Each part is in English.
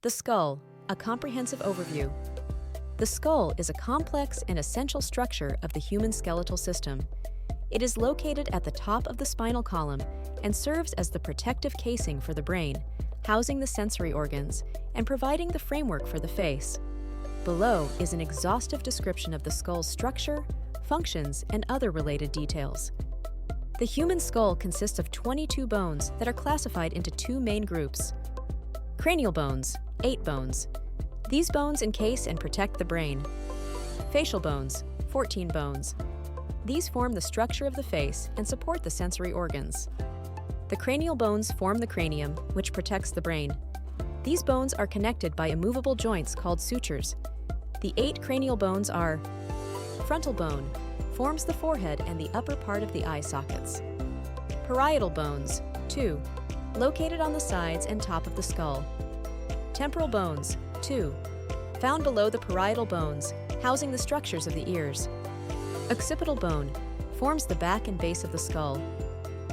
The skull, a comprehensive overview. The skull is a complex and essential structure of the human skeletal system. It is located at the top of the spinal column and serves as the protective casing for the brain, housing the sensory organs, and providing the framework for the face. Below is an exhaustive description of the skull's structure, functions, and other related details. The human skull consists of 22 bones that are classified into two main groups. Cranial bones, 8 bones. These bones encase and protect the brain. Facial bones, 14 bones. These form the structure of the face and support the sensory organs. The cranial bones form the cranium, which protects the brain. These bones are connected by immovable joints called sutures. The 8 cranial bones are: frontal bone, forms the forehead and the upper part of the eye sockets. Parietal bones, 2, located on the sides and top of the skull. Temporal bones, 2, found below the parietal bones, housing the structures of the ears. Occipital bone, forms the back and base of the skull.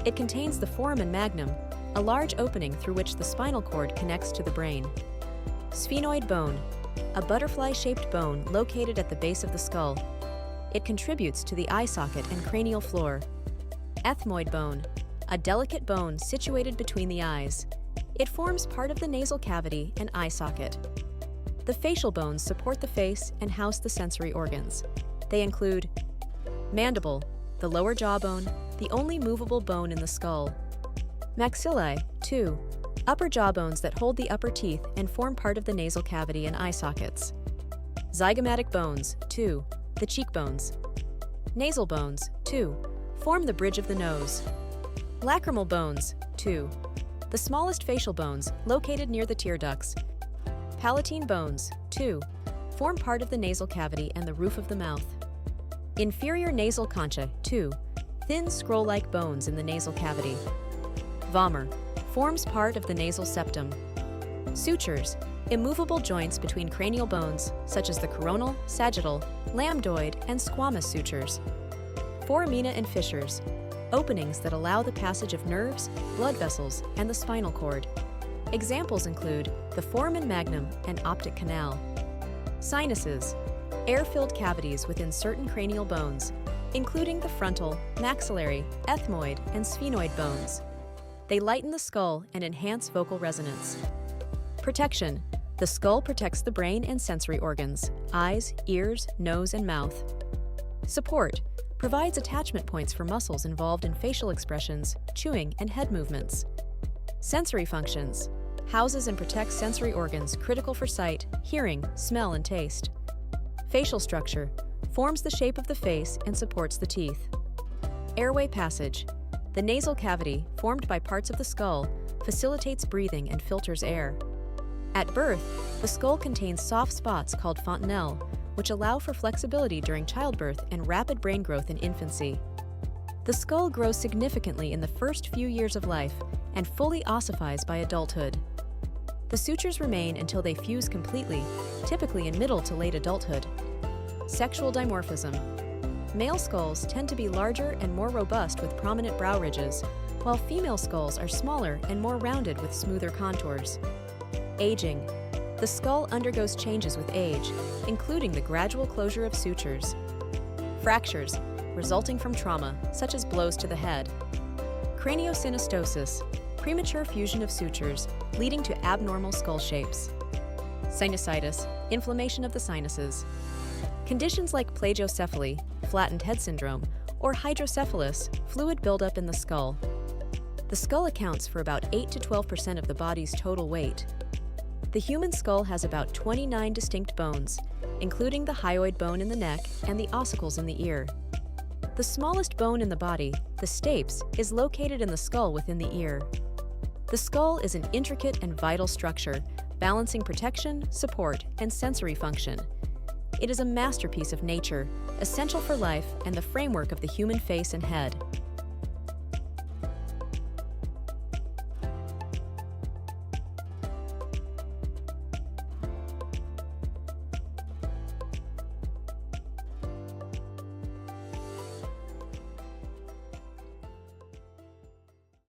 It contains the foramen magnum, a large opening through which the spinal cord connects to the brain. Sphenoid bone, a butterfly-shaped bone located at the base of the skull. It contributes to the eye socket and cranial floor. Ethmoid bone, a delicate bone situated between the eyes. It forms part of the nasal cavity and eye socket. The facial bones support the face and house the sensory organs. They include mandible, the lower jawbone, the only movable bone in the skull. Maxillae, 2, upper jawbones that hold the upper teeth and form part of the nasal cavity and eye sockets. Zygomatic bones, 2, the cheekbones. Nasal bones, 2, form the bridge of the nose. Lacrimal bones, 2, the smallest facial bones located near the tear ducts. Palatine bones, 2, form part of the nasal cavity and the roof of the mouth. Inferior nasal concha, 2, thin scroll-like bones in the nasal cavity. Vomer, forms part of the nasal septum. Sutures, immovable joints between cranial bones, such as the coronal, sagittal, lambdoid, and squamous sutures. Foramina and fissures, openings that allow the passage of nerves, blood vessels, and the spinal cord. Examples include the foramen magnum and optic canal. Sinuses, air-filled cavities within certain cranial bones, including the frontal, maxillary, ethmoid, and sphenoid bones. They lighten the skull and enhance vocal resonance. Protection. The skull protects the brain and sensory organs, eyes, ears, nose, and mouth. Support. Provides attachment points for muscles involved in facial expressions, chewing, and head movements. Sensory functions. Houses and protects sensory organs critical for sight, hearing, smell, and taste. Facial structure. Forms the shape of the face and supports the teeth. Airway passage. The nasal cavity, formed by parts of the skull, facilitates breathing and filters air. At birth, the skull contains soft spots called fontanelle, which allow for flexibility during childbirth and rapid brain growth in infancy. The skull grows significantly in the first few years of life and fully ossifies by adulthood. The sutures remain until they fuse completely, typically in middle to late adulthood. Sexual dimorphism. Male skulls tend to be larger and more robust with prominent brow ridges, while female skulls are smaller and more rounded with smoother contours. Aging. The skull undergoes changes with age, including the gradual closure of sutures. Fractures, resulting from trauma, such as blows to the head. Craniosynostosis, premature fusion of sutures, leading to abnormal skull shapes. Sinusitis, inflammation of the sinuses. Conditions like plagiocephaly, flattened head syndrome, or hydrocephalus, fluid buildup in the skull. The skull accounts for about 8 to 12% of the body's total weight. The human skull has about 29 distinct bones, including the hyoid bone in the neck and the ossicles in the ear. The smallest bone in the body, the stapes, is located in the skull within the ear. The skull is an intricate and vital structure, balancing protection, support, and sensory function. It is a masterpiece of nature, essential for life and the framework of the human face and head.